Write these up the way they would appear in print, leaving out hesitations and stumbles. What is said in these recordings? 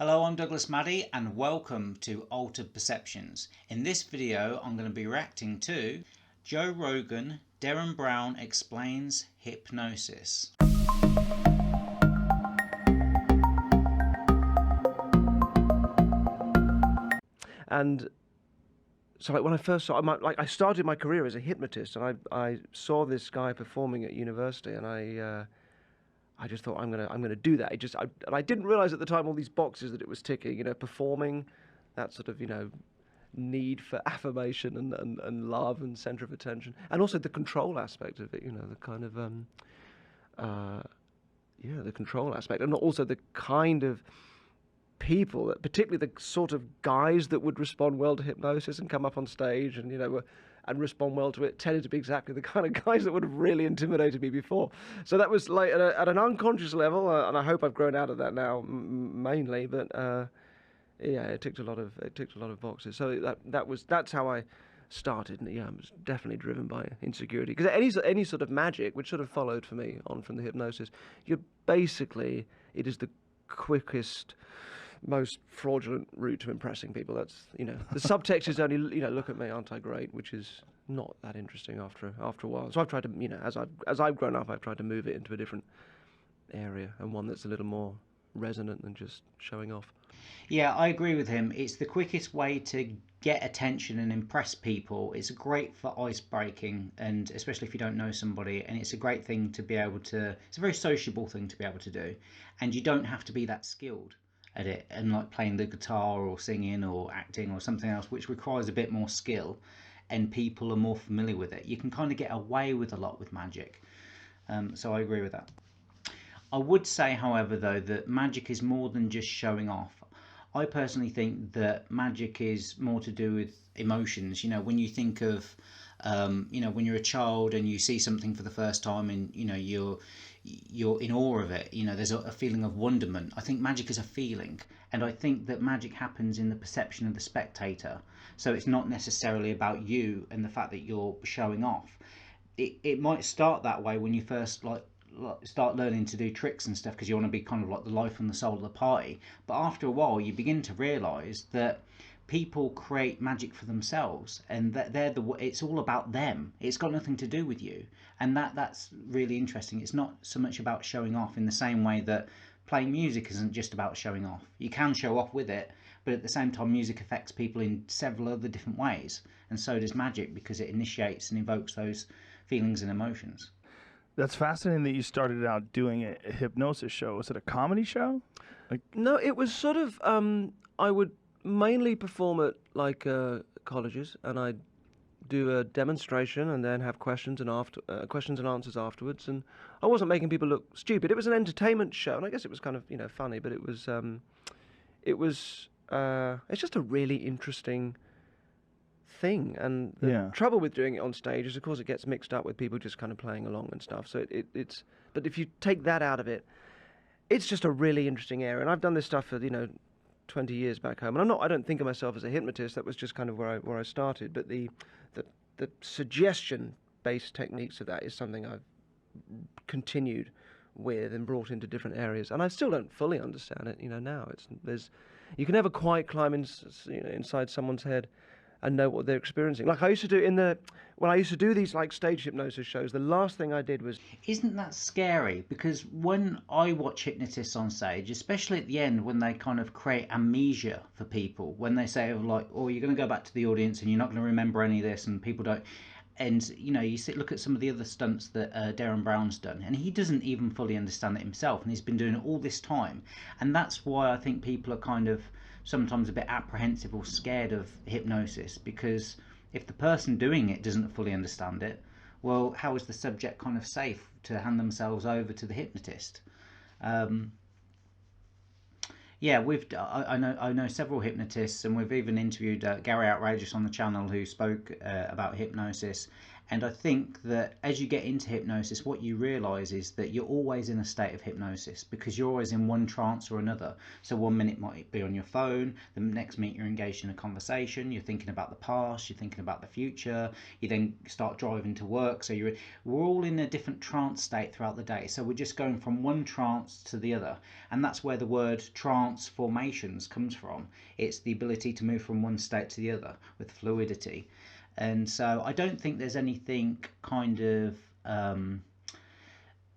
Hello, I'm Douglas Maddie and welcome to Altered Perceptions. In this video I'm going to be reacting to Joe Rogan, Derren Brown explains hypnosis. And so when I first saw, I started my career as a hypnotist, and I saw this guy performing at university, and I just thought I'm gonna do that. And I didn't realize at the time all these boxes that it was ticking. Performing, that sort of need for affirmation and love and center of attention, and also the control aspect of it. The kind of the control aspect, and also the kind of people, particularly the sort of guys that would respond well to hypnosis and come up on stage and and respond well to it, tended to be exactly the kind of guys that would have really intimidated me before. So that was like at an unconscious level, and I hope I've grown out of that now mainly. But it ticked a lot of boxes. So that's how I started. And I was definitely driven by insecurity, because any sort of magic, which sort of followed for me on from the hypnosis, it is the quickest, most fraudulent route to impressing people. That's the subtext is only look at me, aren't I great, which is not that interesting after a while. So I've tried to as I've grown up, I've tried to move it into a different area, and one that's a little more resonant than just showing off. Yeah, I agree with him. It's the quickest way to get attention and impress people. It's great for ice breaking, and especially if you don't know somebody, and it's a great thing to be able to, it's a very sociable thing to be able to do, and you don't have to be that skilled at it, and like playing the guitar or singing or acting or something else which requires a bit more skill and people are more familiar with it. You can kind of get away with a lot with magic. So I agree with that. I would say, however, though, that magic is more than just showing off. I personally think that magic is more to do with emotions. When you think of, when you're a child and you see something for the first time, and you're in awe of it. There's a feeling of wonderment. I think magic is a feeling, and I think that magic happens in the perception of the spectator. So it's not necessarily about you and the fact that you're showing off. It might start that way when you first start learning to do tricks and stuff, because you want to be kind of like the life and the soul of the party. But after a while you begin to realize that people create magic for themselves, and that it's all about them. It's got nothing to do with you, and that's really interesting. It's not so much about showing off, in the same way that playing music isn't just about showing off. You can show off with it, but at the same time music affects people in several other different ways, and so does magic, because it initiates and evokes those feelings and emotions. That's fascinating that you started out doing a hypnosis show. Was it a comedy show? No, it was sort of, I would mainly perform at colleges, and I'd do a demonstration and then have questions and answers afterwards. And I wasn't making people look stupid. It was an entertainment show, and I guess it was kind of funny, but it's just a really interesting thing. And the trouble with doing it on stage is, of course, it gets mixed up with people just kind of playing along and stuff. So but if you take that out of it, it's just a really interesting area. And I've done this stuff for 20 years back home, and I don't think of myself as a hypnotist. That was just kind of where I started. But the suggestion based techniques of that is something I've continued with and brought into different areas, and I still don't fully understand it. Now you can never quite climb inside someone's head and know what they're experiencing. Like I used to do when I used to do these stage hypnosis shows, the last thing I did was... Isn't that scary? Because when I watch hypnotists on stage, especially at the end, when they kind of create amnesia for people, when they say oh, you're going to go back to the audience and you're not going to remember any of this, and people don't... And you look at some of the other stunts that Derren Brown's done, and he doesn't even fully understand it himself, and he's been doing it all this time. And that's why I think people are kind of sometimes a bit apprehensive or scared of hypnosis, because if the person doing it doesn't fully understand it, well, how is the subject kind of safe to hand themselves over to the hypnotist? Yeah, I know several hypnotists, and we've even interviewed Gary Outrageous on the channel, who spoke about hypnosis, And I think that as you get into hypnosis, what you realize is that you're always in a state of hypnosis because you're always in one trance or another. So one minute might be on your phone, the next minute you're engaged in a conversation, you're thinking about the past, you're thinking about the future, you then start driving to work. So we're all in a different trance state throughout the day. So we're just going from one trance to the other. And that's where the word transformations comes from. It's the ability to move from one state to the other with fluidity. And so I don't think there's anything kind of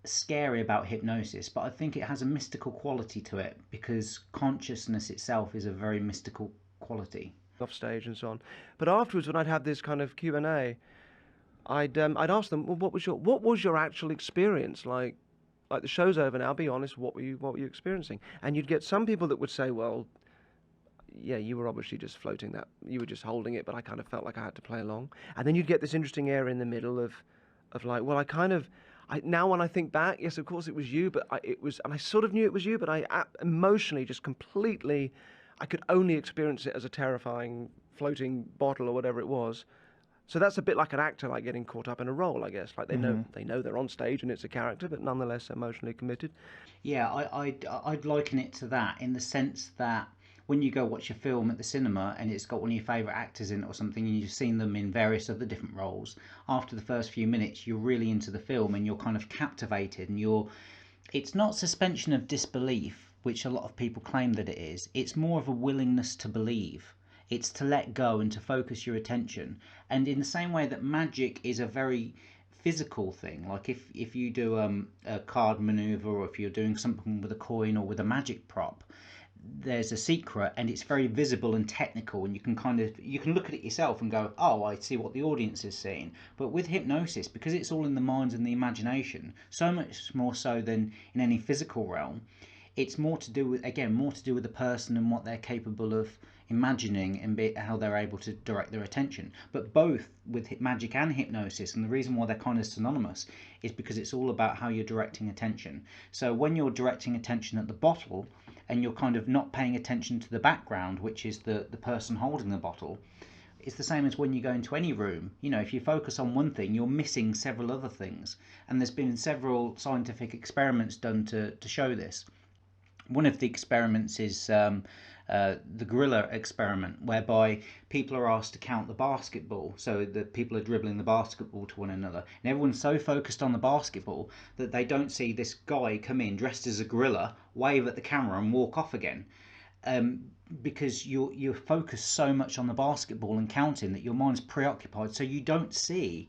scary about hypnosis, but I think it has a mystical quality to it because consciousness itself is a very mystical quality. Off stage and so on. But afterwards, when I'd have this kind of Q&A, I'd ask them, well, what was your actual experience like? Like, the show's over now. Be honest. What were you experiencing? And you'd get some people that would say, well, yeah, you were obviously just floating that. You were just holding it, but I kind of felt like I had to play along. And then you'd get this interesting area in the middle of like, well, now when I think back, yes, of course it was you, but and I sort of knew it was you, but I emotionally just completely, I could only experience it as a terrifying floating bottle or whatever it was. So that's a bit like an actor, like getting caught up in a role, I guess. Like they know they're on stage and it's a character, but nonetheless emotionally committed. Yeah, I'd liken it to that in the sense that when you go watch a film at the cinema and it's got one of your favourite actors in it or something and you've seen them in various other different roles, after the first few minutes you're really into the film and you're kind of captivated and it's not suspension of disbelief, which a lot of people claim that it is. It's more of a willingness to believe. It's to let go and to focus your attention. And in the same way that magic is a very physical thing, like if you do a card maneuver or if you're doing something with a coin or with a magic prop, there's a secret and it's very visible and technical and you can look at it yourself and go, oh, I see what the audience is seeing. But with hypnosis, because it's all in the mind and the imagination, so much more so than in any physical realm, it's more to do with the person and what they're capable of imagining and how they're able to direct their attention. But both with magic and hypnosis, and the reason why they're kind of synonymous is because it's all about how you're directing attention. So when you're directing attention at the bottle and you're kind of not paying attention to the background, which is the person holding the bottle, it's the same as when you go into any room. You know, if you focus on one thing, you're missing several other things. And there's been several scientific experiments done to show this. One of the experiments is the gorilla experiment, whereby people are asked to count the basketball. So the people are dribbling the basketball to one another, and everyone's so focused on the basketball that they don't see this guy come in dressed as a gorilla, wave at the camera, and walk off again. Because you're focused so much on the basketball and counting that your mind's preoccupied, so you don't see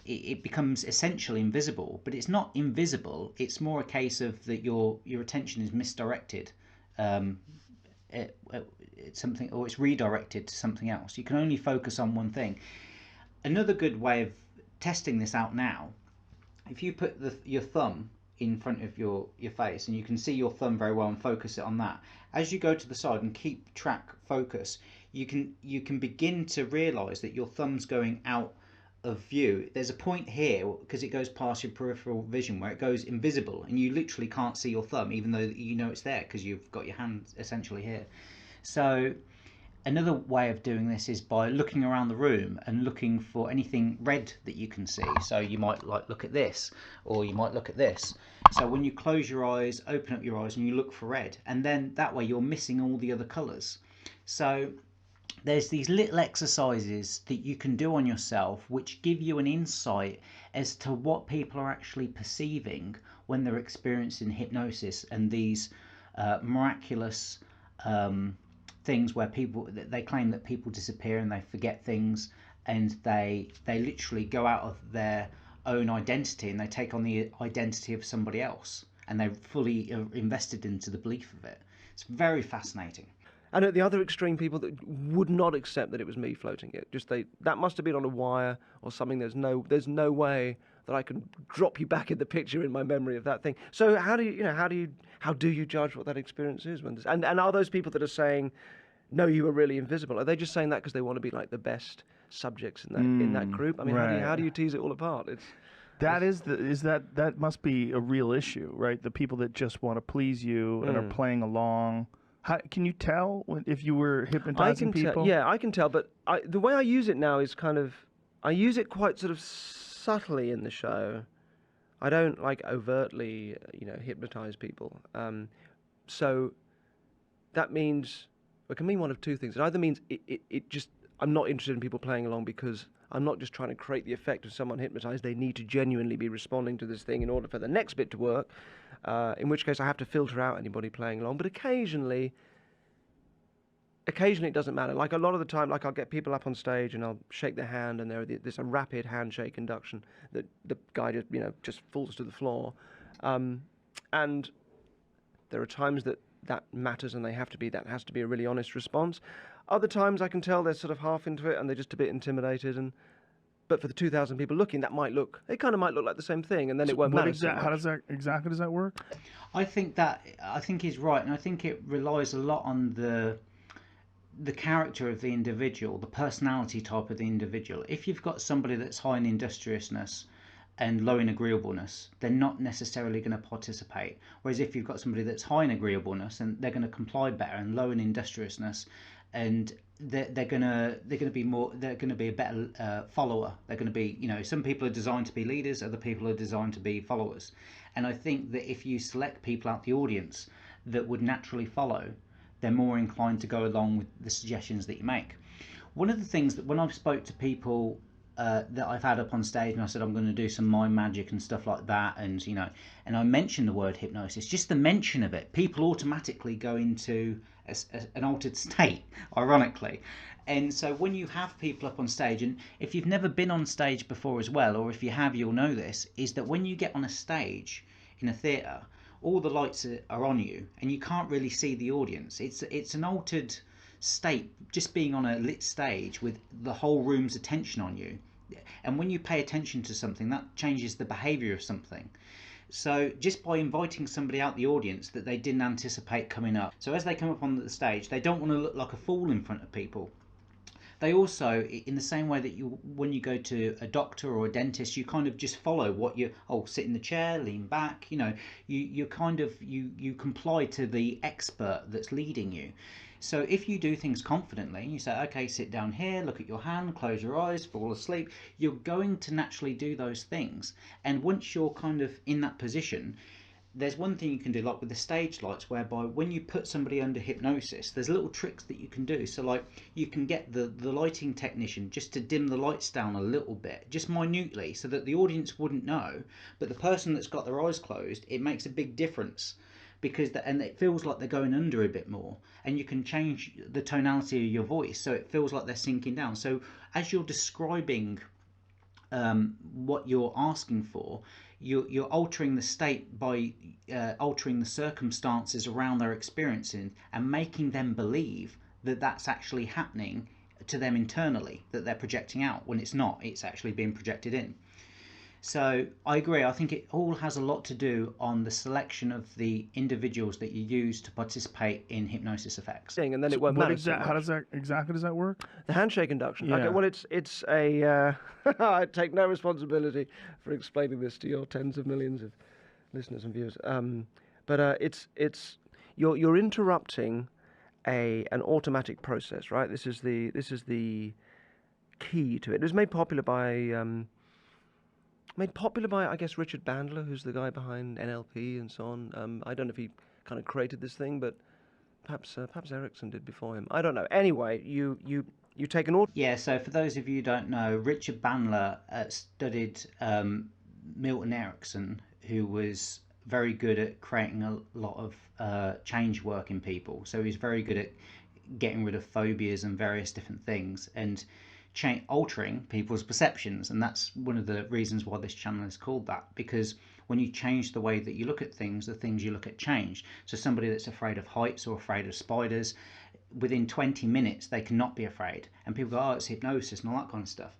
it becomes essentially invisible. But it's not invisible, it's more a case of that your attention is misdirected, it's something, or it's redirected to something else. You can only focus on one thing. Another good way of testing this out now, if you put your thumb in front of your face and you can see your thumb very well and focus it on that, as you go to the side and keep track focus, you can begin to realize that your thumb's going out of view. There's a point here, because it goes past your peripheral vision, where it goes invisible and you literally can't see your thumb, even though you know it's there because you've got your hand essentially here. So another way of doing this is by looking around the room and looking for anything red that you can see. So you might look at this, or you might look at this. So when you close your eyes, open up your eyes and you look for red, and then that way you're missing all the other colours. So there's these little exercises that you can do on yourself which give you an insight as to what people are actually perceiving when they're experiencing hypnosis and these miraculous things where they claim that people disappear and they forget things, and they literally go out of their own identity and they take on the identity of somebody else, and they're fully invested into the belief of it. It's very fascinating. And at the other extreme, people that would not accept that it was me floating it, that must have been on a wire or something. There's no way that I can drop you back in the picture in my memory of that thing. So how do you judge what that experience is? And are those people that are saying, no, you were really invisible, are they just saying that because they want to be like the best subjects in that group? I mean, right. how do you tease it all apart? That must be a real issue, right? The people that just want to please you and are playing along. Can you tell if you were hypnotizing people? I can tell, but the way I use it now is kind of, I use it quite sort of subtly in the show. I don't like overtly, hypnotize people. So that means it can mean one of two things. It either means it just I'm not interested in people playing along because I'm not just trying to create the effect of someone hypnotized. They need to genuinely be responding to this thing in order for the next bit to work. In which case I have to filter out anybody playing along. But occasionally it doesn't matter. Like a lot of the time, like I'll get people up on stage and I'll shake their hand, and there's a rapid handshake induction that the guy just falls to the floor, and there are times that matters and that has to be a really honest response. Other times I can tell they're sort of half into it and they're just a bit intimidated, but for the 2,000 people looking, it kind of might look like the same thing, and then it won't matter so much. How does that work? I think he's right, and I think it relies a lot on the character of the individual, the personality type of the individual. If you've got somebody that's high in industriousness and low in agreeableness, they're not necessarily going to participate. Whereas if you've got somebody that's high in agreeableness, and they're going to comply better, and low in industriousness, and they're going to be a better follower. They're going to be, some people are designed to be leaders, other people are designed to be followers. And I think that if you select people out the audience that would naturally follow, they're more inclined to go along with the suggestions that you make. One of the things that when I've spoke to people that I've had up on stage, and I said I'm going to do some mind magic and stuff like that, and and I mention the word hypnosis, just the mention of it, people automatically go into an altered state, ironically. And so when you have people up on stage, and if you've never been on stage before as well, or if you have, you'll know this, is that when you get on a stage in a theatre, all the lights are on you and you can't really see the audience. It's an altered state, just being on a lit stage with the whole room's attention on you. And when you pay attention to something, that changes the behaviour of something. So just by inviting somebody out the audience that they didn't anticipate coming up, so as they come up on the stage, they don't want to look like a fool in front of people. They also, in the same way that when you go to a doctor or a dentist, you kind of just follow what sit in the chair, lean back, you comply to the expert that's leading you. So if you do things confidently, you say, okay, sit down here, look at your hand, close your eyes, fall asleep, you're going to naturally do those things. And once you're kind of in that position, there's one thing you can do, like with the stage lights, whereby when you put somebody under hypnosis, there's little tricks that you can do. So like you can get the lighting technician just to dim the lights down a little bit, just minutely, so that the audience wouldn't know, but the person that's got their eyes closed, it makes a big difference, because and it feels like they're going under a bit more, and you can change the tonality of your voice so it feels like they're sinking down. So as you're describing what you're asking for, you're altering the state by altering the circumstances around their experiencing, and making them believe that that's actually happening to them internally, that they're projecting out, when it's not, it's actually being projected in. So I agree. I think it all has a lot to do on the selection of the individuals that you use to participate in hypnosis effects. And then it won't matter so much. How does that work? The handshake induction. Yeah. Okay, well, it's a. I take no responsibility for explaining this to your tens of millions of listeners and viewers. But it's you're interrupting an automatic process, right? This is the key to it. It was made popular by I guess Richard Bandler, who's the guy behind NLP and so on. I don't know if he kind of created this thing, but perhaps Erickson did before him. I don't know. Anyway, you take an Yeah, so for those of you who don't know, Richard Bandler studied Milton Erickson, who was very good at creating a lot of change work in people. So he's very good at getting rid of phobias and various different things, and altering people's perceptions. And that's one of the reasons why this channel is called that, because when you change the way that you look at things, the things you look at change. So somebody that's afraid of heights or afraid of spiders, within 20 minutes they cannot be afraid, and people go, oh, it's hypnosis and all that kind of stuff,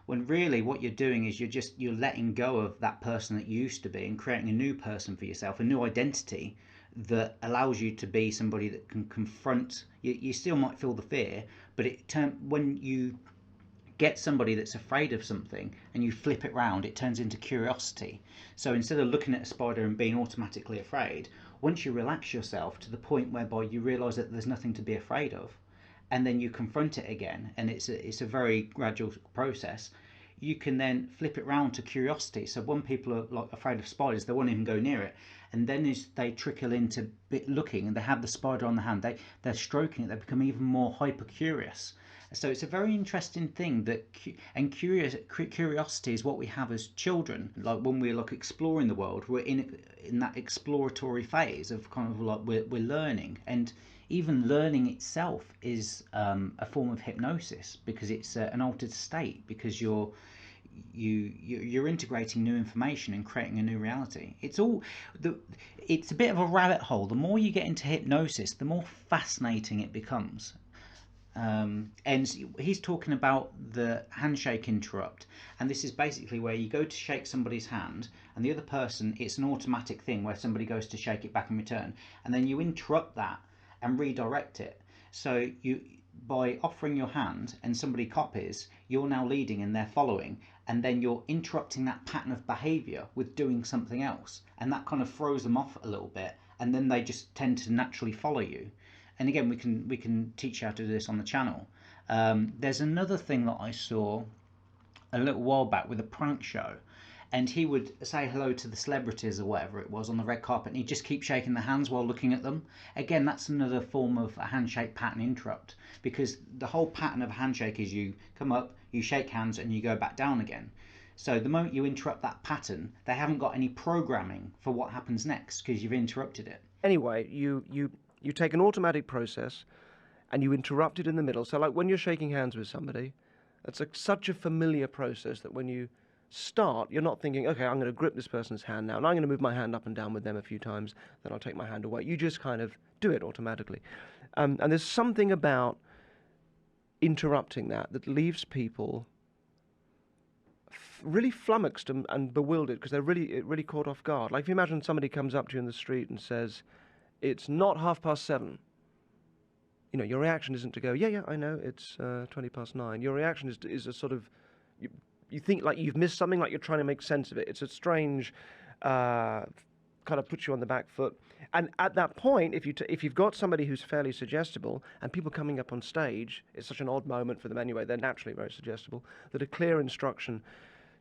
when really what you're doing is you're letting go of that person that you used to be and creating a new person for yourself, a new identity that allows you to be somebody that can confront you still might feel the fear, but when you get somebody that's afraid of something and you flip it round, it turns into curiosity. So instead of looking at a spider and being automatically afraid, once you relax yourself to the point whereby you realize that there's nothing to be afraid of, and then you confront it again, and it's a very gradual process, you can then flip it round to curiosity. So when people are like afraid of spiders, they won't even go near it. And then as they trickle into looking and they have the spider on the hand, they're stroking it, they become even more hyper curious. So it's a very interesting thing that, and curiosity is what we have as children. Like when we're like exploring the world, we're in that exploratory phase of kind of like we're learning, and even learning itself is a form of hypnosis, because it's an altered state, because you're integrating new information and creating a new reality. It's a bit of a rabbit hole. The more you get into hypnosis, the more fascinating it becomes. And he's talking about the handshake interrupt, and this is basically where you go to shake somebody's hand, and the other person, it's an automatic thing where somebody goes to shake it back in return, and then you interrupt that and redirect it. So you, by offering your hand and somebody copies, you're now leading and they're following, and then you're interrupting that pattern of behavior with doing something else, and that kind of throws them off a little bit, and then they just tend to naturally follow you. And again, we can teach you how to do this on the channel. There's another thing that I saw a little while back with a prank show, and he would say hello to the celebrities or whatever it was on the red carpet, and he'd just keep shaking the hands while looking at them. Again, that's another form of a handshake pattern interrupt, because the whole pattern of a handshake is you come up, you shake hands, and you go back down again. So the moment you interrupt that pattern, they haven't got any programming for what happens next, because you've interrupted it. Anyway, you take an automatic process and you interrupt it in the middle. So like when you're shaking hands with somebody, that's such a familiar process that when you start, you're not thinking, okay, I'm going to grip this person's hand now, and I'm going to move my hand up and down with them a few times, then I'll take my hand away. You just kind of do it automatically. And there's something about interrupting that leaves people really flummoxed and bewildered, because they're really caught off guard. Like if you imagine somebody comes up to you in the street and says, it's not 7:30. You know, your reaction isn't to go, yeah, I know, it's 9:20. Your reaction is a sort of, you think like you've missed something, like you're trying to make sense of it. It's a strange, kind of puts you on the back foot. And at that point, if you've got somebody who's fairly suggestible, and people coming up on stage, it's such an odd moment for them anyway, they're naturally very suggestible, that a clear instruction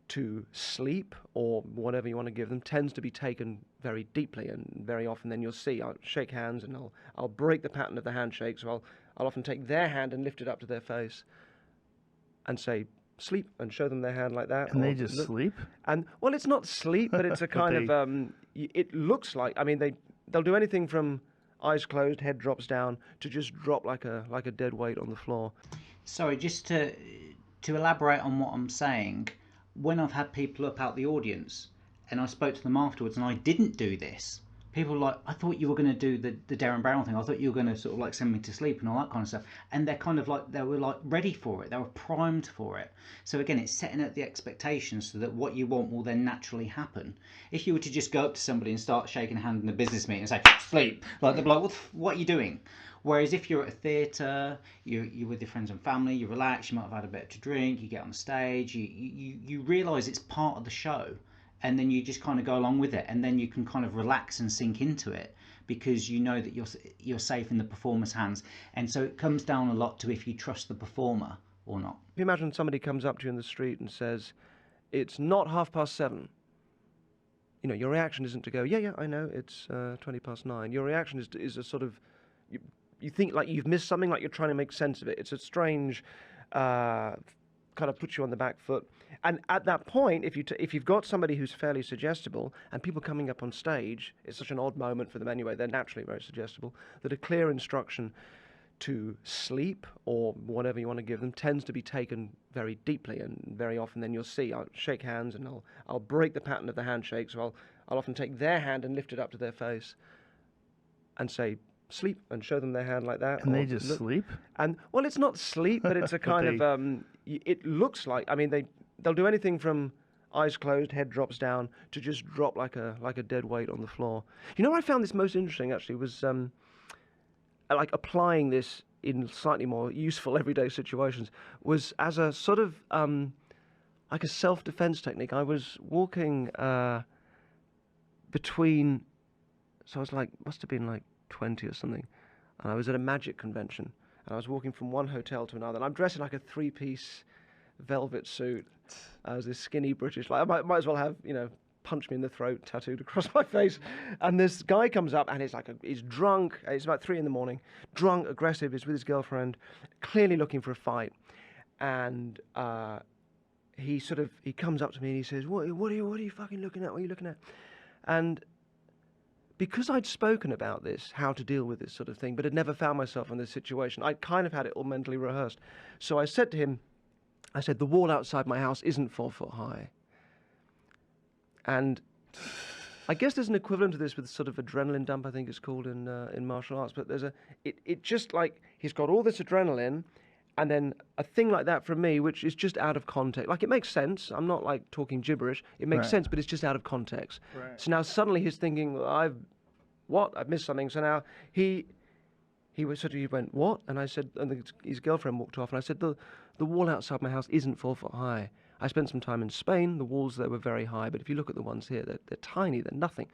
to sleep or whatever you want to give them tends to be taken very deeply, and very often then you'll see I'll shake hands and I'll break the pattern of the handshake, so I'll often take their hand and lift it up to their face and say sleep, and show them their hand like that. And they just sleep? And well, it's not sleep, but it's a kind of it looks like, I mean, they'll do anything from eyes closed, head drops down, to just drop like a dead weight on the floor. Sorry, just to elaborate on what I'm saying, when I've had people up out the audience and I spoke to them afterwards and I didn't do this, people were like, I thought you were going to do the Derren Brown thing. I thought you were going to sort of like send me to sleep and all that kind of stuff. And they're kind of like, they were like ready for it. They were primed for it. So again, it's setting up the expectations so that what you want will then naturally happen. If you were to just go up to somebody and start shaking a hand in a business meeting and say, sleep, like they'd be like, what are you doing? Whereas if you're at a theatre, you're with your friends and family, you relax, you might have had a bit to drink, you get on stage, you realise it's part of the show, and then you just kind of go along with it, and then you can kind of relax and sink into it, because you know that you're safe in the performer's hands. And so it comes down a lot to if you trust the performer or not. If you imagine somebody comes up to you in the street and says, it's not 7:30. You know, your reaction isn't to go, yeah, I know, it's 9:20. Your reaction is a sort of, you think like you've missed something, like you're trying to make sense of it. It's a strange, kind of puts you on the back foot. And at that point, if you've got somebody who's fairly suggestible, and people coming up on stage, it's such an odd moment for them anyway, they're naturally very suggestible, that a clear instruction to sleep or whatever you want to give them tends to be taken very deeply, and very often then you'll see I'll shake hands and I'll break the pattern of the handshake, so I'll often take their hand and lift it up to their face and say sleep, and show them their hand like that. And they just sleep? And well, it's not sleep, but it's a kind of it looks like, I mean, they'll do anything from eyes closed, head drops down, to just drop like a dead weight on the floor. You know, I found this most interesting actually was like applying this in slightly more useful everyday situations, was as a sort of like a self-defense technique. I was walking between, so I was like, must have been like 20 or something, and I was at a magic convention, and I was walking from one hotel to another, and I'm dressed in like a three-piece velvet suit as this skinny British. Like I might as well have, punch me in the throat tattooed across my face. And this guy comes up and he's drunk. It's about 3 a.m, drunk, aggressive. He's with his girlfriend, clearly looking for a fight. And he comes up to me and he says, what are you fucking looking at? What are you looking at? And because I'd spoken about this, how to deal with this sort of thing, but had never found myself in this situation, I kind of had it all mentally rehearsed. So I said to him, the wall outside my house isn't 4 foot high. And I guess there's an equivalent to this with sort of adrenaline dump, I think it's called in martial arts. But it just like, he's got all this adrenaline, and then a thing like that from me, which is just out of context. Like, it makes sense. I'm not like talking gibberish. It makes sense, but it's just out of context. Right. So now suddenly he's thinking, I've missed something. So now he went, what? And I said, and his girlfriend walked off, and I said, the wall outside my house isn't 4 foot high. I spent some time in Spain. The walls there were very high, but if you look at the ones here, they're tiny. They're nothing.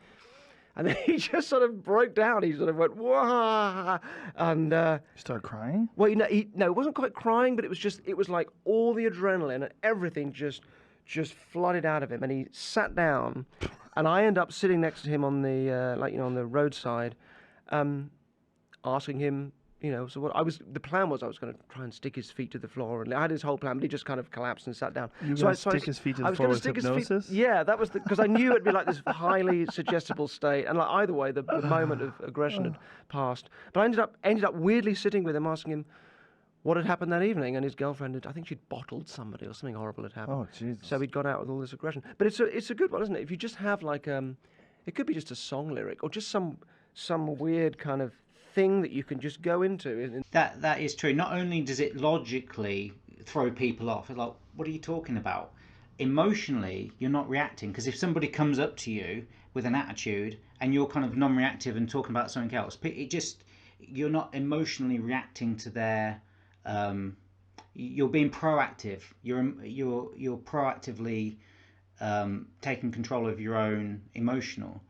And then he just sort of broke down. He sort of went, wah, and you started crying? well, no, it wasn't quite crying, but it was like all the adrenaline and everything just flooded out of him. And he sat down, and I ended up sitting next to him on the on the roadside, asking him, so the plan was I was going to try and stick his feet to the floor, and I had his whole plan, but he just kind of collapsed and sat down. You were going to stick his feet to the floor with hypnosis? Yeah, that was because I knew it'd be like this highly suggestible state, and like either way, the moment of aggression had passed. But I ended up weirdly sitting with him, asking him what had happened that evening, and his girlfriend I think she'd bottled somebody or something horrible had happened. Oh, Jesus. So he'd gone out with all this aggression. But it's a good one, isn't it? If you just have like it could be just a song lyric or just some weird kind of thing that you can just go into. That is true. Not only does it logically throw people off, it's like, what are you talking about? Emotionally, you're not reacting, because if somebody comes up to you with an attitude and you're kind of non-reactive and talking about something else, you're not emotionally reacting to their. You're being proactive. You're proactively taking control of your own emotional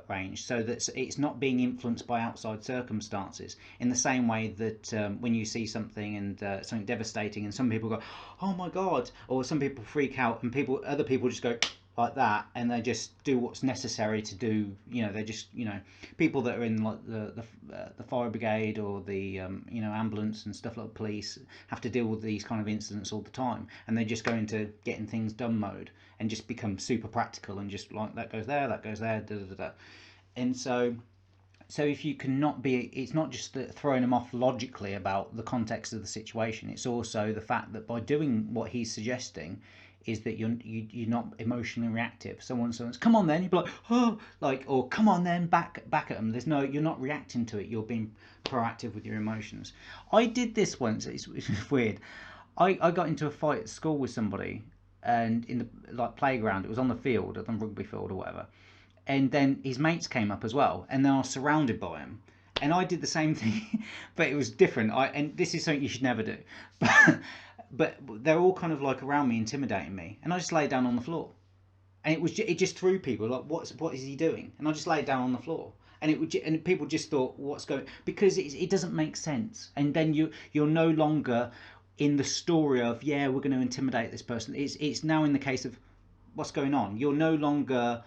range, so that it's not being influenced by outside circumstances, in the same way that when you see something and something devastating and some people go, oh my god, or some people freak out and other people just go like that, and they just do what's necessary to do. They just, people that are in like the fire brigade or the ambulance and stuff, like police, have to deal with these kind of incidents all the time, and they just go into getting things done mode and just become super practical and just like, that goes there, da da da. And so if you cannot be, it's not just throwing them off logically about the context of the situation, it's also the fact that by doing what he's suggesting is that you're not emotionally reactive. Someone's come on then, you'd be like, oh, like, or come on then, back at them. You're not reacting to it, you're being proactive with your emotions. I did this once. It's weird. I got into a fight at school with somebody, and in the playground, it was on the field, at the rugby field or whatever, and then his mates came up as well, and then I was surrounded by him, and I did the same thing, but it was different. And this is something you should never do, but they're all kind of like around me, intimidating me, and I just laid down on the floor, and it just threw people like, what is he doing? And I just laid down on the floor, and people just thought, what's going, because it doesn't make sense, and then you're no longer in the story of, yeah, we're going to intimidate this person. It's now in the case of what's going on. You're no longer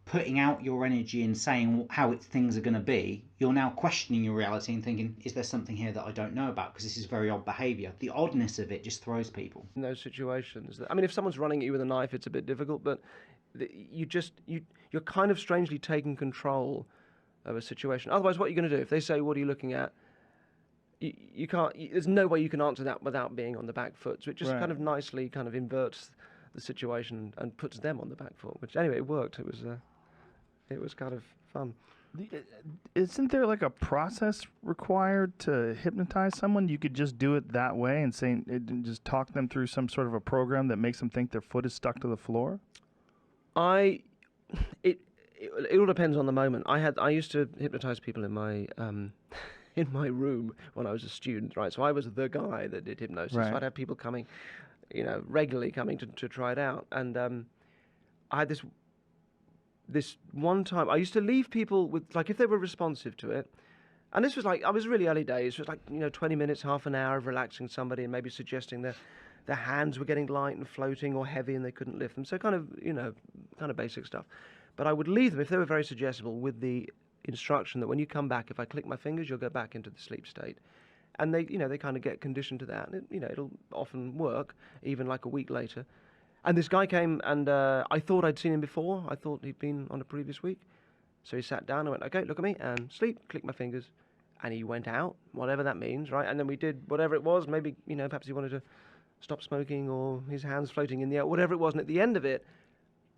putting out your energy and saying how things are going to be. You're now questioning your reality and thinking, is there something here that I don't know about? Because this is very odd behaviour. The oddness of it just throws people. In those situations, I mean, if someone's running at you with a knife, it's a bit difficult, but you're kind of strangely taking control of a situation. Otherwise, what are you going to do? If they say, what are you looking at? You can't. There's no way you can answer that without being on the back foot. So it just kind of nicely kind of inverts the situation and puts them on the back foot. Which anyway, it worked. It was kind of fun. Isn't there like a process required to hypnotize someone? You could just do it that way and just talk them through some sort of a program that makes them think their foot is stuck to the floor? It all depends on the moment. I used to hypnotize people in my in my room when I was a student, right? So I was the guy that did hypnosis. Right. So I'd have people coming, regularly coming to try it out. And I had this one time, I used to leave people with, like, if they were responsive to it, and this was like, I was really early days, so it was like, 20 minutes, half an hour of relaxing somebody and maybe suggesting their hands were getting light and floating or heavy and they couldn't lift them. So kind of, kind of basic stuff. But I would leave them, if they were very suggestible, with the instruction that when you come back, if I click my fingers, you'll go back into the sleep state. And they kind of get conditioned to that. And it'll often work, even like a week later. And this guy came, and I thought I'd seen him before. I thought he'd been on a previous week. So he sat down and went, okay, look at me, and sleep, click my fingers. And he went out, whatever that means, right? And then we did whatever it was. Maybe, perhaps he wanted to stop smoking or his hands floating in the air, whatever it was. And at the end of it,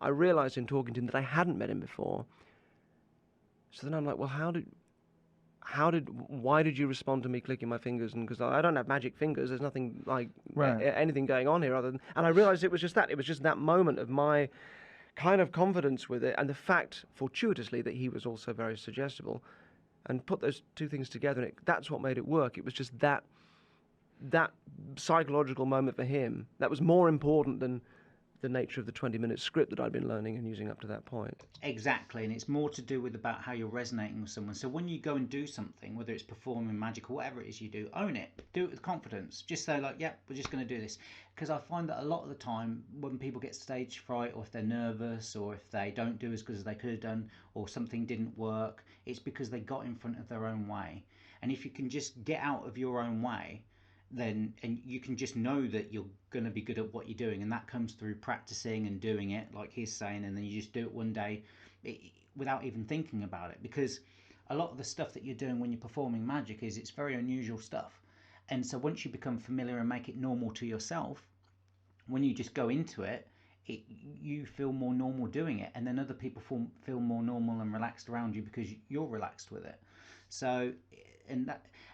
I realized in talking to him that I hadn't met him before. So then I'm like, well, why did you respond to me clicking my fingers? And because I don't have magic fingers, there's nothing like anything going on here other than, and I realized it was just that moment of my kind of confidence with it, and the fact, fortuitously, that he was also very suggestible, and put those two things together, and that's what made it work. It was just that psychological moment for him that was more important than the nature of the 20-minute script that I'd been learning and using up to that point. Exactly, and it's more to do with about how you're resonating with someone. So when you go and do something, whether it's performing magic or whatever it is you do, own it. Do it with confidence. Just say like, yeah, we're just going to do this. Because I find that a lot of the time when people get stage fright, or if they're nervous, or if they don't do as good as they could have done, or something didn't work, it's because they got in front of their own way. And if you can just get out of your own way, then and you can just know that you're going to be good at what you're doing, and that comes through practicing and doing it like he's saying, and then you just do it one day without even thinking about it, because a lot of the stuff that you're doing when you're performing magic it's very unusual stuff. And so once you become familiar and make it normal to yourself, when you just go into it, you feel more normal doing it, and then other people feel more normal and relaxed around you because you're relaxed with it. So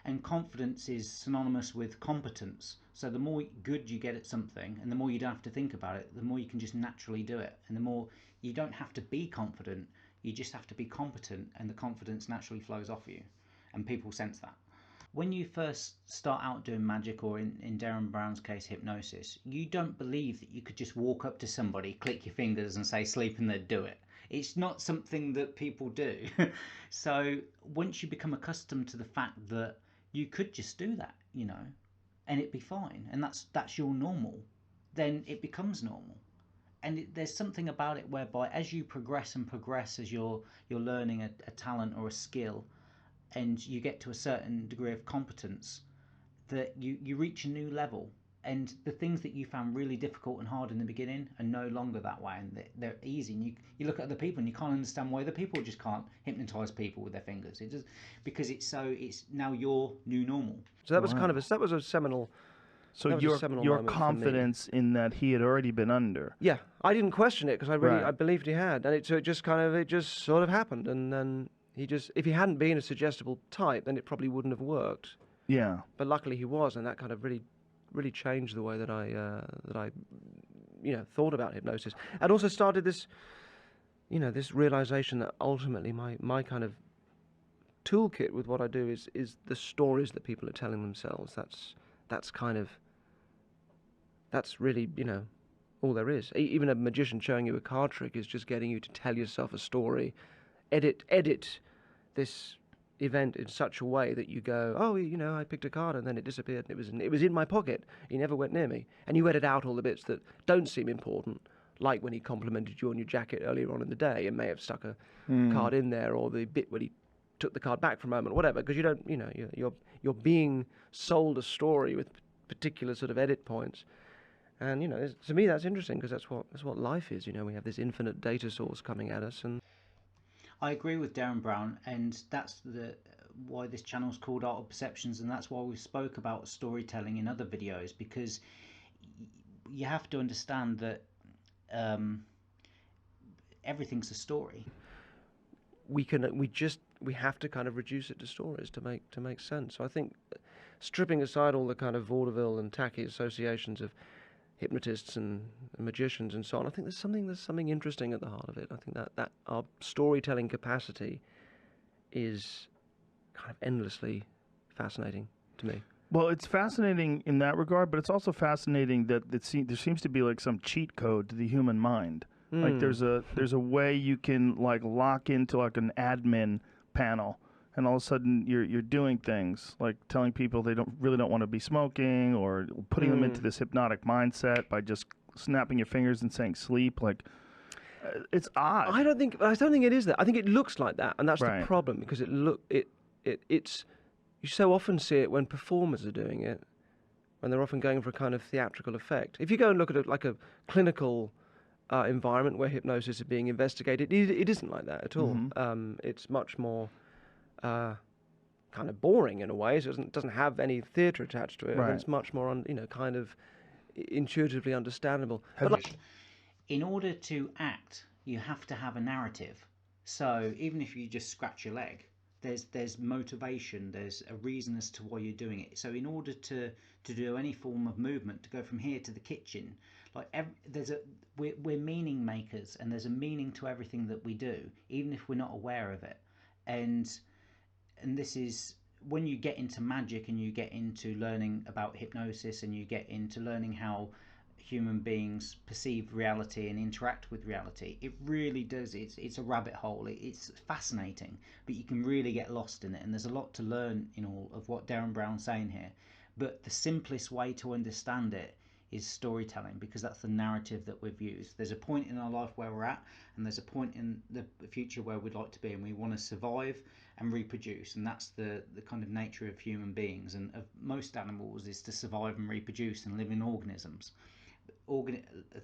and confidence is synonymous with competence. So the more good you get at something, and the more you don't have to think about it, the more you can just naturally do it, and the more you don't have to be confident, you just have to be competent, and the confidence naturally flows off you, and people sense that. When you first start out doing magic, or in Derren Brown's case, hypnosis, you don't believe that you could just walk up to somebody, click your fingers and say sleep, and they'd do it. It's not something that people do. So once you become accustomed to the fact that you could just do that, and it'd be fine, and that's your normal, then it becomes normal. And there's something about it whereby as you progress and progress, as you're learning a talent or a skill, and you get to a certain degree of competence, that you reach a new level, and the things that you found really difficult and hard in the beginning are no longer that way, and they're easy. And you look at other people and you can't understand why other people just can't hypnotize people with their fingers. It just because it's now your new normal. So that was that was a seminal. So your confidence in that he had already been under. Yeah, I didn't question it because I believed he had, and it just sort of happened, and then he just, if he hadn't been a suggestible type, then it probably wouldn't have worked. Yeah. But luckily he was, and that kind of really changed the way that I thought about hypnosis, and also started this this realization that ultimately my kind of toolkit with what I do is the stories that people are telling themselves. That's really all there is. Even a magician showing you a card trick is just getting you to tell yourself a story, edit this event in such a way that you go, oh, I picked a card and then it disappeared and it was in my pocket. He never went near me. And you edit out all the bits that don't seem important, like when he complimented you on your jacket earlier on in the day and may have stuck a card in there, or the bit when he took the card back for a moment, whatever, because you don't, you're being sold a story with particular sort of edit points. And to me that's interesting, because that's what life is. We have this infinite data source coming at us. And I agree with Derren Brown, and that's why this channel's called Art of Perceptions, and that's why we spoke about storytelling in other videos, because you have to understand that everything's a story. We have to kind of reduce it to stories to make sense. So I think stripping aside all the kind of vaudeville and tacky associations of hypnotists and magicians and so on, I think there's something interesting at the heart of it. I think that our storytelling capacity is kind of endlessly fascinating to me. Well, it's fascinating in that regard, but it's also fascinating that there seems to be like some cheat code to the human mind. Like there's a way you can like lock into like an admin panel, and all of a sudden you're doing things like telling people they don't want to be smoking, or putting them into this hypnotic mindset by just snapping your fingers and saying sleep. Like, it's odd. I don't think it is that. I think it looks like that, and that's Right. the problem, because it's you so often see it when performers are doing it, when they're often going for a kind of theatrical effect. If you go and look at a clinical environment where hypnosis is being investigated, it isn't like that at all. It's much more kind of boring in a way. So it doesn't have any theatre attached to it. Right. And it's much more, kind of intuitively understandable. Have But you- In order to act, you have to have a narrative. So even if you just scratch your leg, there's motivation, there's a reason as to why you're doing it. So in order to do any form of movement, to go from here to the kitchen, like we're meaning makers, and there's a meaning to everything that we do, even if we're not aware of it. And this is when you get into magic and you get into learning about hypnosis and you get into learning how human beings perceive reality and interact with reality, it really does, it's a rabbit hole. It's fascinating, but you can really get lost in it, and there's a lot to learn in all of what Derren Brown's saying here. But the simplest way to understand it is storytelling, because that's the narrative that we've used. There's a point in our life where we're at, and there's a point in the future where we'd like to be, and we want to survive and reproduce, and that's the kind of nature of human beings and of most animals, is to survive and reproduce and live in organisms.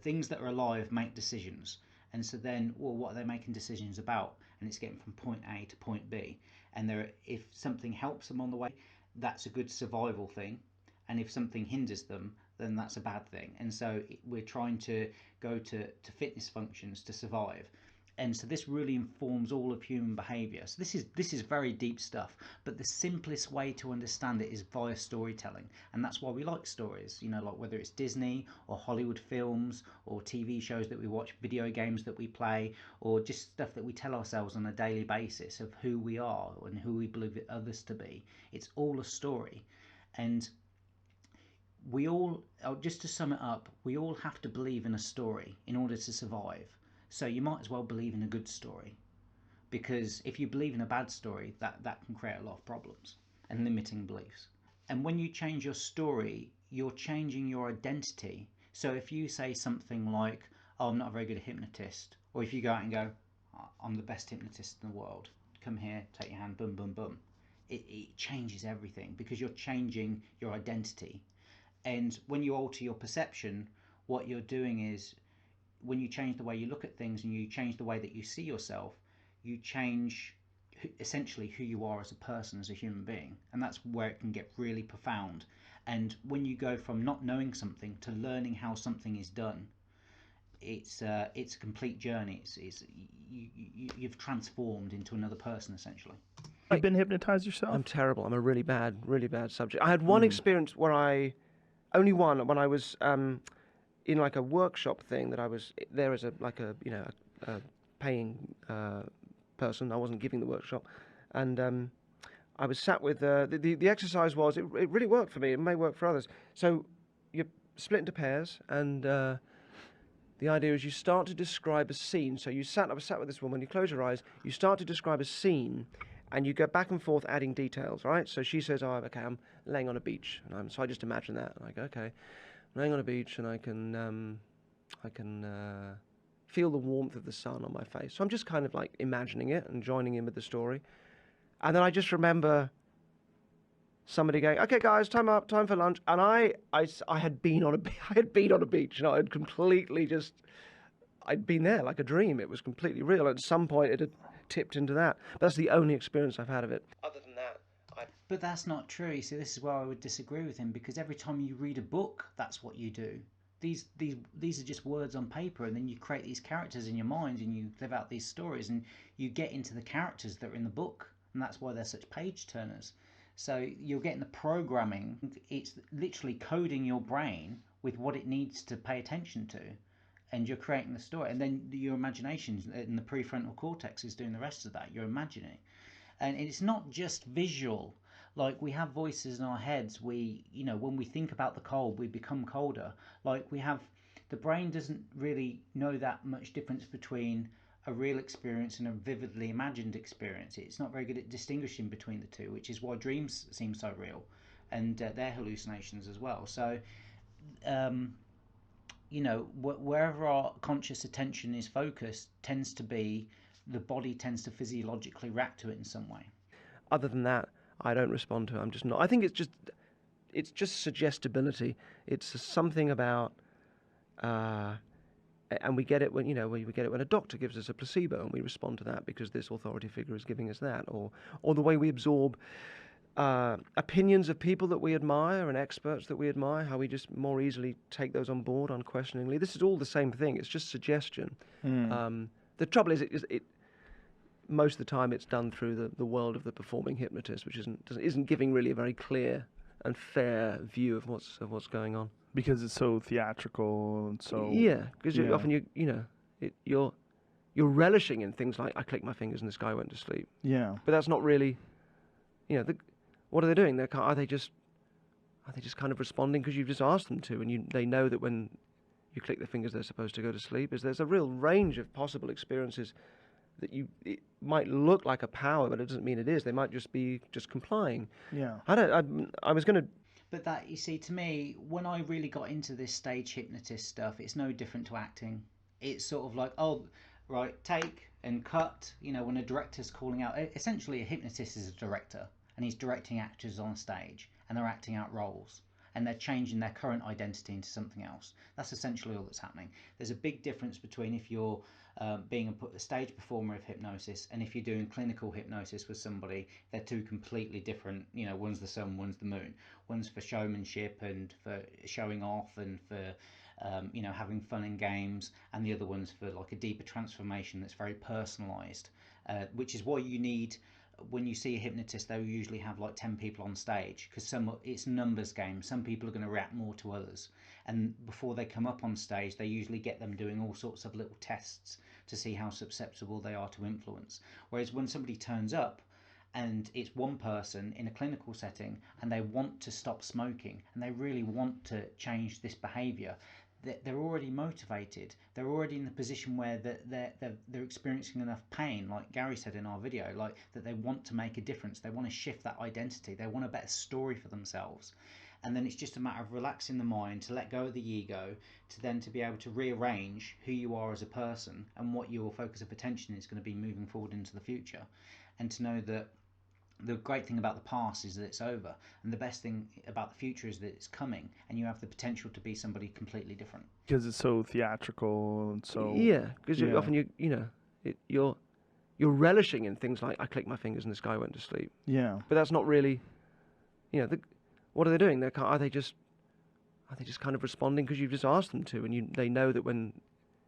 Things that are alive make decisions, and so then, well, what are they making decisions about? And it's getting from point A to point B, and if something helps them on the way, that's a good survival thing, and if something hinders them, then that's a bad thing. And so we're trying to go to fitness functions to survive. And so this really informs all of human behavior. So this is very deep stuff, but the simplest way to understand it is via storytelling. And that's why we like stories, like whether it's Disney or Hollywood films or TV shows that we watch, video games that we play, or just stuff that we tell ourselves on a daily basis of who we are and who we believe others to be. It's all a story. And we all, just to sum it up, we all have to believe in a story in order to survive. So you might as well believe in a good story, because if you believe in a bad story, that can create a lot of problems and limiting beliefs. And when you change your story, you're changing your identity. So if you say something like, oh, I'm not a very good hypnotist, or if you go out and go, I'm the best hypnotist in the world, come here, take your hand, boom, boom, boom, it changes everything, because you're changing your identity. And when you alter your perception, what you're doing is, when you change the way you look at things and you change the way that you see yourself, you change essentially who you are as a person, as a human being. And that's where it can get really profound. And when you go from not knowing something to learning how something is done, it's a complete journey. You've transformed into another person, essentially. You've been hypnotized yourself? I'm terrible. I'm a really bad subject. I had one experience where only one, when I was in like a workshop thing, that I was there as a paying person. I wasn't giving the workshop, and I was sat with the exercise was, it really worked for me. It may work for others. So you split into pairs, and the idea is you start to describe a scene. So I was sat with this woman. You close your eyes. You start to describe a scene, and you go back and forth adding details. Right. So she says, "Oh, okay, I'm laying on a beach," and so I just imagine that. And I go, "Okay, I'm laying on a beach, and I can feel the warmth of the sun on my face." So I'm just kind of like imagining it and joining in with the story. And then I just remember somebody going, "Okay, guys, time up, time for lunch." And I had been on a beach, I had completely I'd been there like a dream. It was completely real. At some point, it had tipped into that. But that's the only experience I've had of it. Other than that, But that's not true. You see, this is where I would disagree with him, because every time you read a book, that's what you do. These are just words on paper, and then you create these characters in your mind, and you live out these stories, and you get into the characters that are in the book, and that's why they're such page turners. So you're getting the programming. It's literally coding your brain with what it needs to pay attention to, and you're creating the story. And then your imagination and the prefrontal cortex is doing the rest of that. You're imagining, and it's not just visual. Like, we have voices in our heads. When we think about the cold, we become colder. Like, the brain doesn't really know that much difference between a real experience and a vividly imagined experience. It's not very good at distinguishing between the two, which is why dreams seem so real, and their hallucinations as well. So, um, wherever our conscious attention is focused, tends to be the body tends to physiologically react to it in some way. Other than that, I don't respond to it. I'm just not. I think it's just suggestibility. It's something about, and we get it when we get it when a doctor gives us a placebo, and we respond to that because this authority figure is giving us that, or the way we absorb opinions of people that we admire and experts that we admire, how we just more easily take those on board unquestioningly. This is all the same thing. It's just suggestion. The trouble is, it most of the time it's done through the world of the performing hypnotist, which isn't giving really a very clear and fair view of what's going on. Because it's so theatrical and so because often you're relishing in things like I clicked my fingers and this guy went to sleep. Yeah. But that's not really, what are they doing? Are they just kind of responding because you've just asked them to, and they know that when you click their fingers they're supposed to go to sleep? There's a real range of possible experiences that it might look like a power, but it doesn't mean it is. They might just be complying. Yeah. I was going to. But that, you see, to me, when I really got into this stage hypnotist stuff, it's no different to acting. It's sort of like, oh, right, take and cut. When a director's calling out, essentially a hypnotist is a director, and he's directing actors on stage, and they're acting out roles, and they're changing their current identity into something else. That's essentially all that's happening. There's a big difference between if you're being a stage performer of hypnosis and if you're doing clinical hypnosis with somebody. They're two completely different. One's the sun, one's the moon. One's for showmanship and for showing off and for having fun and games, and the other one's for like a deeper transformation that's very personalized, which is why you need. When you see a hypnotist, they'll usually have like 10 people on stage because it's a numbers game. Some people are going to react more to others, and before they come up on stage they usually get them doing all sorts of little tests to see how susceptible they are to influence. Whereas when somebody turns up and it's one person in a clinical setting and they want to stop smoking and they really want to change this behavior, they're already motivated. They're already in the position where they're experiencing enough pain, like Gary said in our video, like that they want to make a difference. They want to shift that identity. They want a better story for themselves. And then it's just a matter of relaxing the mind, to let go of the ego, to be able to rearrange who you are as a person and what your focus of attention is going to be moving forward into the future. And to know that the great thing about the past is that it's over, and the best thing about the future is that it's coming, and you have the potential to be somebody completely different. Because it's so theatrical and so. Because often you're relishing in things like I clicked my fingers and this guy went to sleep. Yeah. But that's not really, what are they doing? Are they just kind of responding because you've just asked them to, and they know that when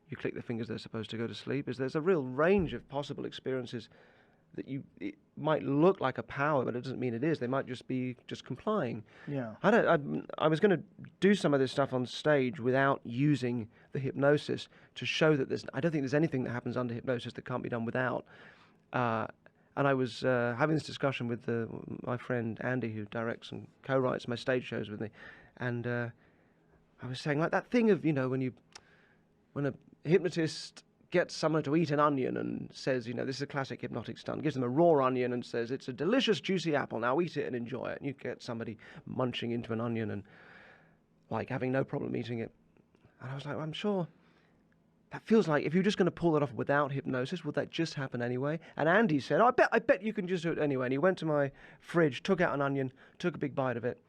you click their fingers they're supposed to go to sleep? There's a real range of possible experiences that it might look like a power, but it doesn't mean it is. They might just be complying. Yeah. I was going to do some of this stuff on stage without using the hypnosis to show that I don't think there's anything that happens under hypnosis that can't be done without. And I was having this discussion with my friend Andy, who directs and co-writes my stage shows with me, and I was saying like that thing of when a hypnotist gets someone to eat an onion and says, this is a classic hypnotic stunt, gives them a raw onion and says, it's a delicious juicy apple, now eat it and enjoy it. And you get somebody munching into an onion and like having no problem eating it. And I was like, I'm sure that feels like if you're just going to pull that off without hypnosis, would that just happen anyway? And Andy said, I bet you can just do it anyway. And he went to my fridge, took out an onion, took a big bite of it,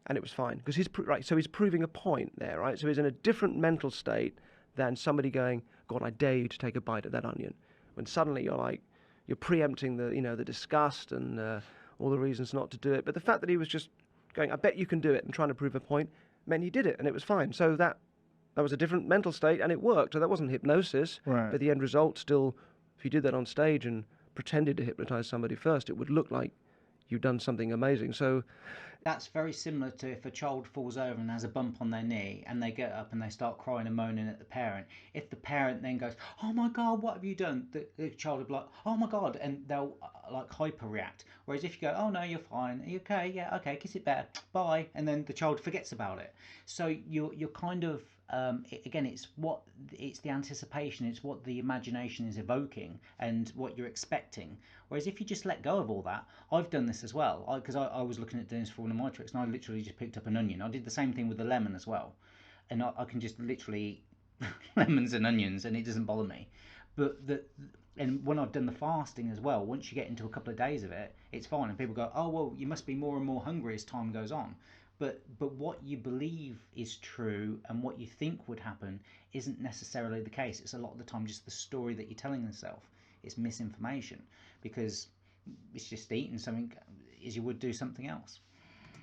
and it was fine. Because he's proving a point there, right? So he's in a different mental state than somebody going, God, I dare you to take a bite of that onion. When suddenly you're preempting the disgust and all the reasons not to do it. But the fact that he was just going, I bet you can do it, and trying to prove a point, meant he did it, and it was fine. So that was a different mental state, and it worked. So that wasn't hypnosis. Right. But the end result still, if you did that on stage and pretended to hypnotize somebody first, it would look like you've done something amazing. So that's very similar to if a child falls over and has a bump on their knee and they get up and they start crying and moaning at the parent. If the parent then goes, oh my God, what have you done? The child will be like, oh my God, and they'll like hyper react. Whereas if you go, oh no, you're fine, are you okay? Yeah, okay, kiss it better, bye, and then the child forgets about it. So you're kind of again, it's the anticipation, it's what the imagination is evoking and what you're expecting. Whereas if you just let go of all that, I've done this as well. Because I was looking at doing this for one of my tricks, and I literally just picked up an onion. I did the same thing with the lemon as well, and I can just literally eat lemons and onions, and it doesn't bother me. But and when I've done the fasting as well, once you get into a couple of days of it, it's fine. And people go, oh well, you must be more and more hungry as time goes on. But what you believe is true and what you think would happen isn't necessarily the case. It's a lot of the time just the story that you're telling yourself. It's misinformation, because it's just eating something as you would do something else.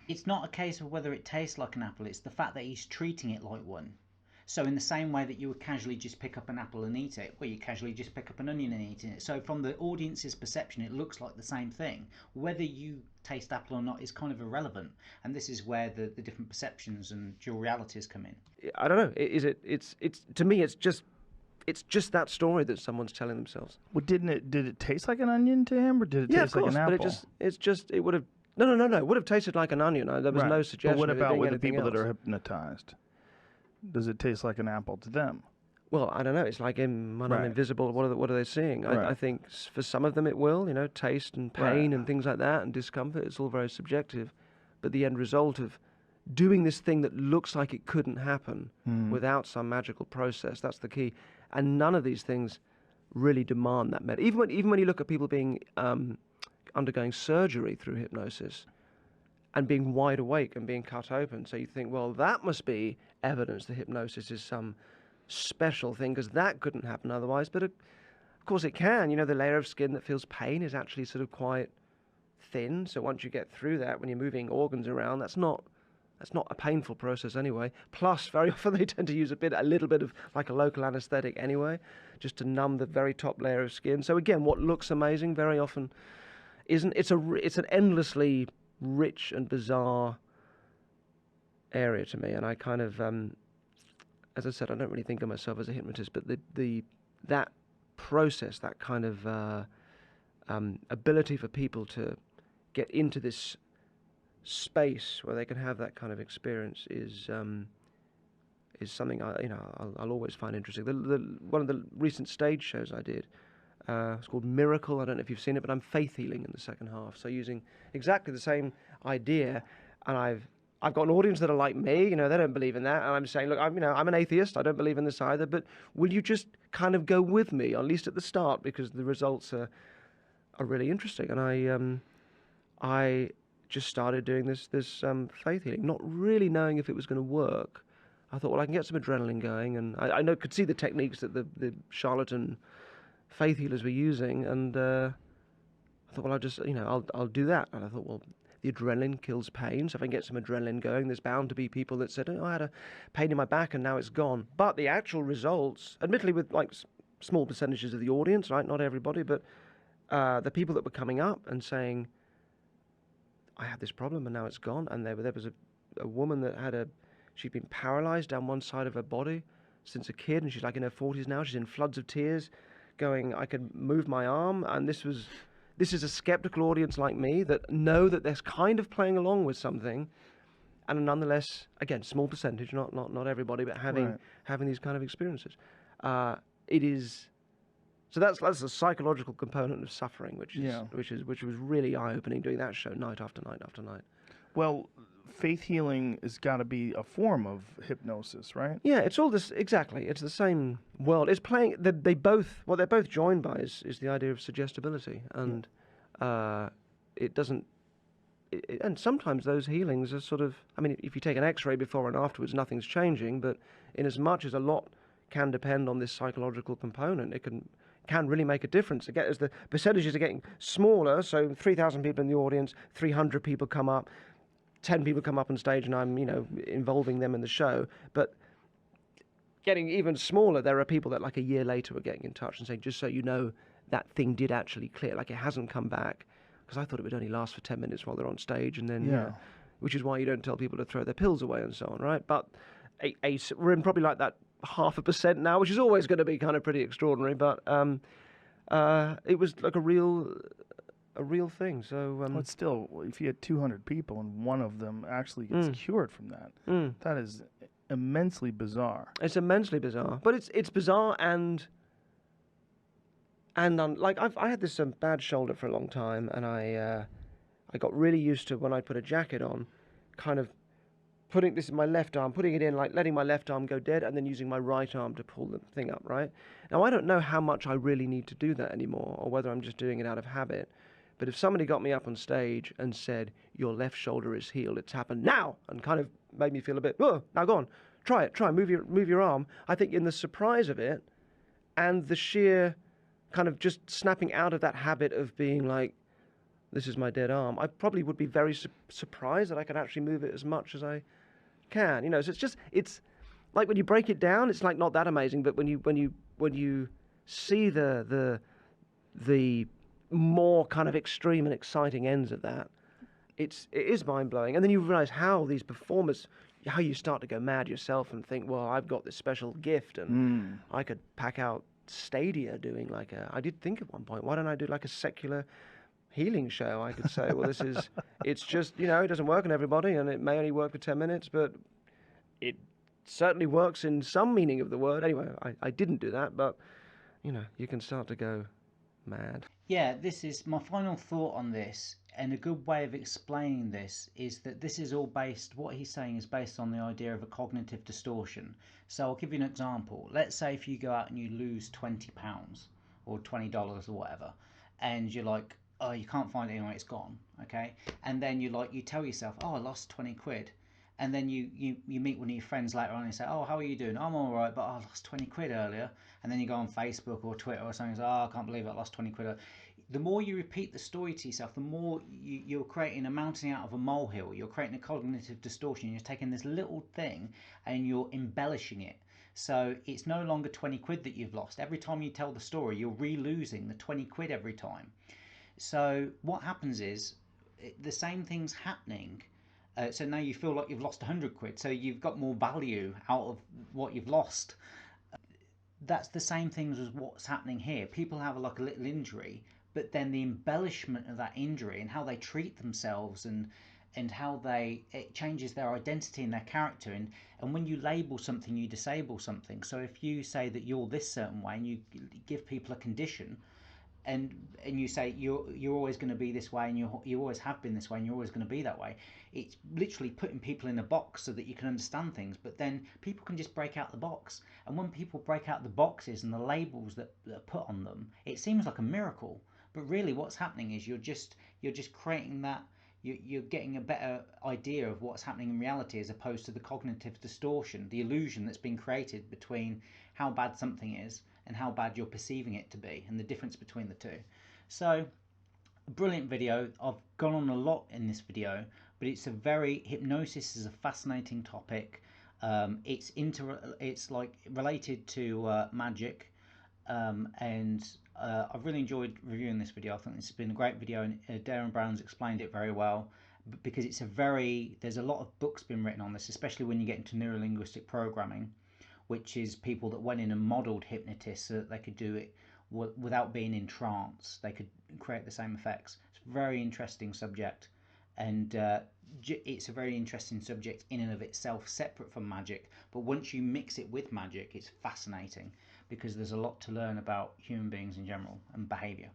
It's not a case of whether it tastes like an apple, it's the fact that he's treating it like one. So in the same way that you would casually just pick up an apple and eat it, well, you casually just pick up an onion and eat it. So from the audience's perception, it looks like the same thing. Whether you taste apple or not is kind of irrelevant. And this is where the different perceptions and dual realities come in. I don't know. It's to me, it's just that story that someone's telling themselves. Well, did it taste like an onion to him, or did it taste like an apple? But it would have no. It would have tasted like an onion. There was no suggestion. But what about with the people else. that are hypnotized? Does it taste like an apple to them? Well, I don't know. It's like when I'm invisible, what are they seeing? I think for some of them it will, taste and pain and things like that and discomfort. It's all very subjective. But the end result of doing this thing that looks like it couldn't happen without some magical process, that's the key. And none of these things really demand that. Even when you look at people being undergoing surgery through hypnosis, and being wide awake and being cut open. So you think, well, that must be evidence that hypnosis is some special thing, because that couldn't happen otherwise. But of course it can. The layer of skin that feels pain is actually sort of quite thin. So once you get through that, when you're moving organs around, that's not a painful process anyway. Plus, very often they tend to use a little bit of like a local anesthetic anyway, just to numb the very top layer of skin. So again, what looks amazing very often isn't. It's an endlessly rich and bizarre area to me, and I kind of, as I said, I don't really think of myself as a hypnotist, but that process, that kind of ability for people to get into this space where they can have that kind of experience is something I'll always find interesting. One of the recent stage shows I did. It's called Miracle. I don't know if you've seen it, but I'm faith healing in the second half. So using exactly the same idea, and I've got an audience that are like me. They don't believe in that, and I'm saying, look, I'm an atheist. I don't believe in this either. But will you just kind of go with me, at least at the start, because the results are really interesting. And I just started doing this faith healing, not really knowing if it was going to work. I thought, well, I can get some adrenaline going, and I could see the techniques that the charlatan faith healers were using, and I thought, well, I'll do that. And I thought, well, the adrenaline kills pain, so if I can get some adrenaline going, there's bound to be people that said, oh, I had a pain in my back and now it's gone. But the actual results, admittedly with like small percentages of the audience, right, not everybody, but the people that were coming up and saying, I had this problem and now it's gone. And there was a woman that she'd been paralyzed down one side of her body since a kid, and she's like in her 40s now. She's in floods of tears, going, I could move my arm. And this is a skeptical audience like me that know that they're kind of playing along with something, and nonetheless, again, small percentage, not everybody, but having these kind of experiences. It is. So that's a psychological component of suffering, which was really eye-opening doing that show night after night after night. Well, faith healing has got to be a form of hypnosis, right? Yeah, it's all this exactly. It's the same world. It's playing. They're both joined by is the idea of suggestibility, and it doesn't. And sometimes those healings are sort of. I mean, if you take an X-ray before and afterwards, nothing's changing. But in as much as a lot can depend on this psychological component, it can really make a difference. Again, as the percentages are getting smaller, so 3,000 people in the audience, 300 people come up, 10 people come up on stage, and I'm, involving them in the show. But getting even smaller, there are people that like a year later are getting in touch and saying, just so you know, that thing did actually clear. Like, it hasn't come back, because I thought it would only last for 10 minutes while they're on stage, and then, which is why you don't tell people to throw their pills away and so on, right? But we're in probably like that 0.5% now, which is always going to be kind of pretty extraordinary, but it was like a real thing. So but still, if you had 200 people and one of them actually gets cured from that, that is immensely bizarre. It's immensely bizarre, but it's bizarre and like I had this bad shoulder for a long time, and I got really used to when I put a jacket on, kind of putting this in my left arm, putting it in, like letting my left arm go dead, and then using my right arm to pull the thing up, right? Now, I don't know how much I really need to do that anymore, or whether I'm just doing it out of habit. But if somebody got me up on stage and said, your left shoulder is healed, it's happened now, and kind of made me feel a bit, oh, now go on, try, move your arm. I think in the surprise of it, and the sheer kind of just snapping out of that habit of being like, this is my dead arm, I probably would be very surprised that I could actually move it as much as I can. You know, so it's like when you break it down, it's like not that amazing, but when you see the more kind of extreme and exciting ends of that, it is mind blowing. And then you realize how these performers, how you start to go mad yourself and think, well, I've got this special gift, and I could pack out stadia doing like I did think at one point, why don't I do like a secular healing show? I could say, well, it's just, you know, it doesn't work on everybody, and it may only work for 10 minutes, but it certainly works in some meaning of the word. Anyway, I didn't do that, but, you know, you can start to go mad. Yeah, this is my final thought on this, and a good way of explaining this is that this is all based, what he's saying is based on the idea of a cognitive distortion. So I'll give you an example. Let's say if you go out and you lose £20 or $20 or whatever, and you're like, oh, you can't find it anyway, it's gone, okay? And then you tell yourself, oh, I lost 20 quid. And then you meet one of your friends later on and you say, oh, how are you doing? I'm all right, but I lost 20 quid earlier. And then you go on Facebook or Twitter or something and say, oh, I can't believe it, I lost 20 quid. The more you repeat the story to yourself, the more you're creating a mountain out of a molehill. You're creating a cognitive distortion. You're taking this little thing and you're embellishing it. So it's no longer 20 quid that you've lost. Every time you tell the story, you're re-losing the 20 quid every time. So what happens is the same thing's happening. So now you feel like you've lost 100 quid. So you've got more value out of what you've lost. That's the same thing as what's happening here. People have like a little injury, but then the embellishment of that injury and how they treat themselves and how it changes their identity and their character. And when you label something, you disable something. So if you say that you're this certain way and you give people a condition, and you say you're always going to be this way, and you always have been this way, and you're always going to be that way, it's literally putting people in a box so that you can understand things. But then people can just break out the box, and when people break out the boxes and the labels that are put on them, it seems like a miracle. But really what's happening is you're just creating that, you're getting a better idea of what's happening in reality, as opposed to the cognitive distortion, the illusion that's been created between how bad something is and how bad you're perceiving it to be, and the difference between the two. So, brilliant video. I've gone on a lot in this video, but hypnosis is a fascinating topic. It's like related to magic, and I've really enjoyed reviewing this video. I think this has been a great video, and Derren Brown's explained it very well, because there's a lot of books been written on this, especially when you get into neurolinguistic programming, which is people that went in and modelled hypnotists so that they could do it without being in trance. They could create the same effects. It's a very interesting subject, and it's a very interesting subject in and of itself, separate from magic. But once you mix it with magic, it's fascinating, because there's a lot to learn about human beings in general and behaviour.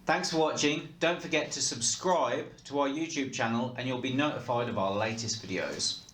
Thanks for watching. Don't forget to subscribe to our YouTube channel and you'll be notified of our latest videos.